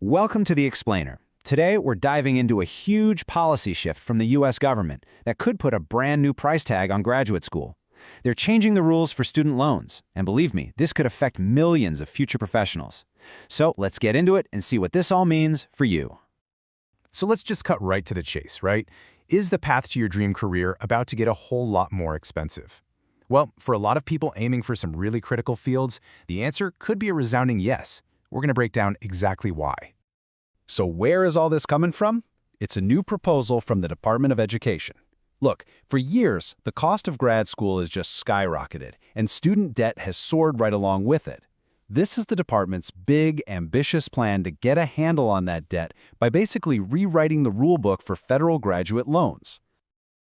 Welcome to The Explainer. Today, we're diving into a huge policy shift from the U.S. government that could put a brand new price tag on graduate school. They're changing the rules for student loans, and believe me, this could affect millions of future professionals. So let's get into it and see what this all means for you. So let's just cut right to the chase, right? Is the path to your dream career about to get a whole lot more expensive? Well, for a lot of people aiming for some really critical fields, the answer could be a resounding yes. We're going to break down exactly why. So where is all this coming from? It's a new proposal from the Department of Education. Look, for years, the cost of grad school has just skyrocketed, and student debt has soared right along with it. This is the department's big, ambitious plan to get a handle on that debt by basically rewriting the rulebook for federal graduate loans.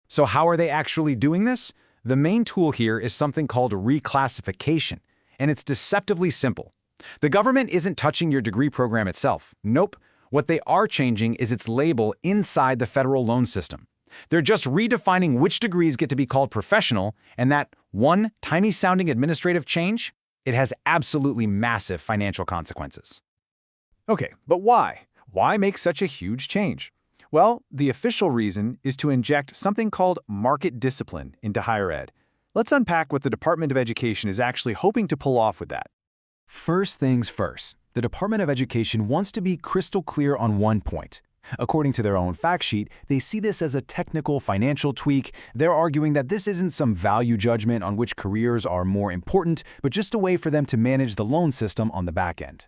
So how are they actually doing this? The main tool here is something called reclassification, and it's deceptively simple. The government isn't touching your degree program itself. Nope. What they are changing is its label inside the federal loan system. They're just redefining which degrees get to be called professional, and that one tiny-sounding administrative change, it has absolutely massive financial consequences. Okay, but why? Why make such a huge change? Well, the official reason is to inject something called market discipline into higher ed. Let's unpack what the Department of Education is actually hoping to pull off with that. First things first, the Department of Education wants to be crystal clear on one point. According to their own fact sheet, they see this as a technical financial tweak. They're arguing that this isn't some value judgment on which careers are more important, but just a way for them to manage the loan system on the back end.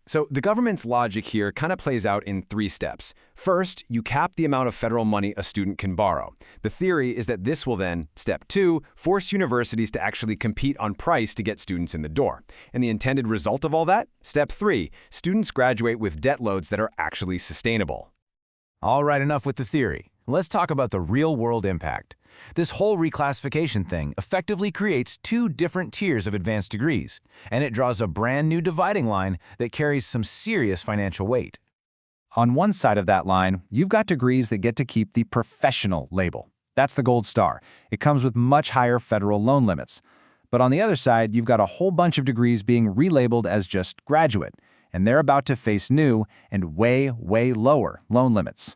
So the government's logic here kind of plays out in 3 steps. First, you cap the amount of federal money a student can borrow. The theory is that this will then, step 2, force universities to actually compete on price to get students in the door. And the intended result of all that? Step 3, students graduate with debt loads that are actually sustainable. All right, enough with the theory. Let's talk about the real-world impact. This whole reclassification thing effectively creates 2 different tiers of advanced degrees, and it draws a brand new dividing line that carries some serious financial weight. On one side of that line, you've got degrees that get to keep the professional label. That's the gold star. It comes with much higher federal loan limits. But on the other side, you've got a whole bunch of degrees being relabeled as just graduate, and they're about to face new and way, way lower loan limits.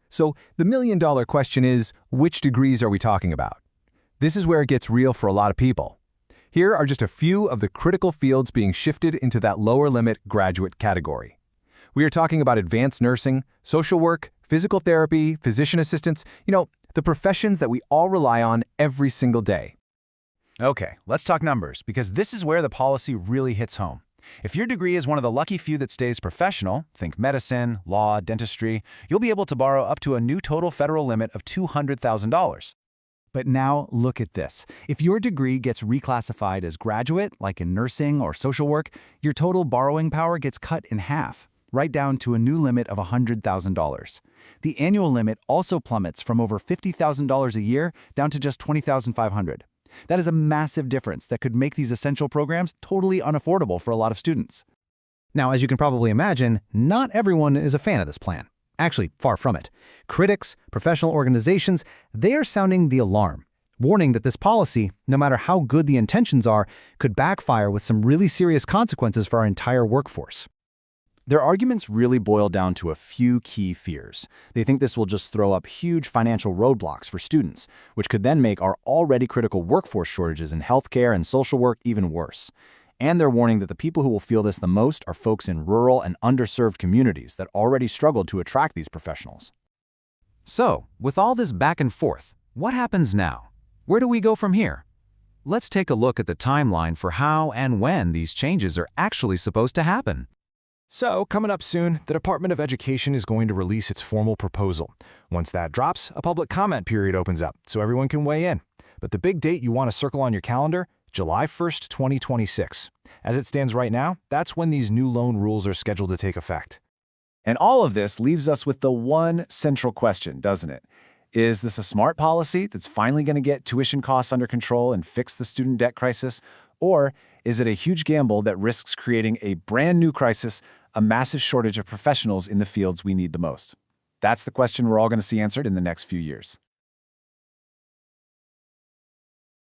So the million-dollar question is, which degrees are we talking about? This is where it gets real for a lot of people. Here are just a few of the critical fields being shifted into that lower limit graduate category. We are talking about advanced nursing, social work, physical therapy, physician assistants, the professions that we all rely on every single day. Okay, let's talk numbers, because this is where the policy really hits home. If your degree is one of the lucky few that stays professional, think medicine, law, dentistry, you'll be able to borrow up to a new total federal limit of $200,000. But now look at this. If your degree gets reclassified as graduate, like in nursing or social work, your total borrowing power gets cut in half, right down to a new limit of $100,000. The annual limit also plummets from over $50,000 a year down to just $20,500. That is a massive difference that could make these essential programs totally unaffordable for a lot of students. Now, as you can probably imagine, not everyone is a fan of this plan. Actually, far from it. Critics, professional organizations, they are sounding the alarm, warning that this policy, no matter how good the intentions are, could backfire with some really serious consequences for our entire workforce. Their arguments really boil down to a few key fears. They think this will just throw up huge financial roadblocks for students, which could then make our already critical workforce shortages in healthcare and social work even worse. And they're warning that the people who will feel this the most are folks in rural and underserved communities that already struggled to attract these professionals. So, with all this back and forth, what happens now? Where do we go from here? Let's take a look at the timeline for how and when these changes are actually supposed to happen. So, coming up soon, the Department of Education is going to release its formal proposal. Once that drops, a public comment period opens up, so everyone can weigh in. But the big date you want to circle on your calendar, July 1st, 2026. As it stands right now, that's when these new loan rules are scheduled to take effect. And all of this leaves us with the one central question, doesn't it? Is this a smart policy that's finally going to get tuition costs under control and fix the student debt crisis? Or is it a huge gamble that risks creating a brand new crisis, a massive shortage of professionals in the fields we need the most? That's the question we're all going to see answered in the next few years.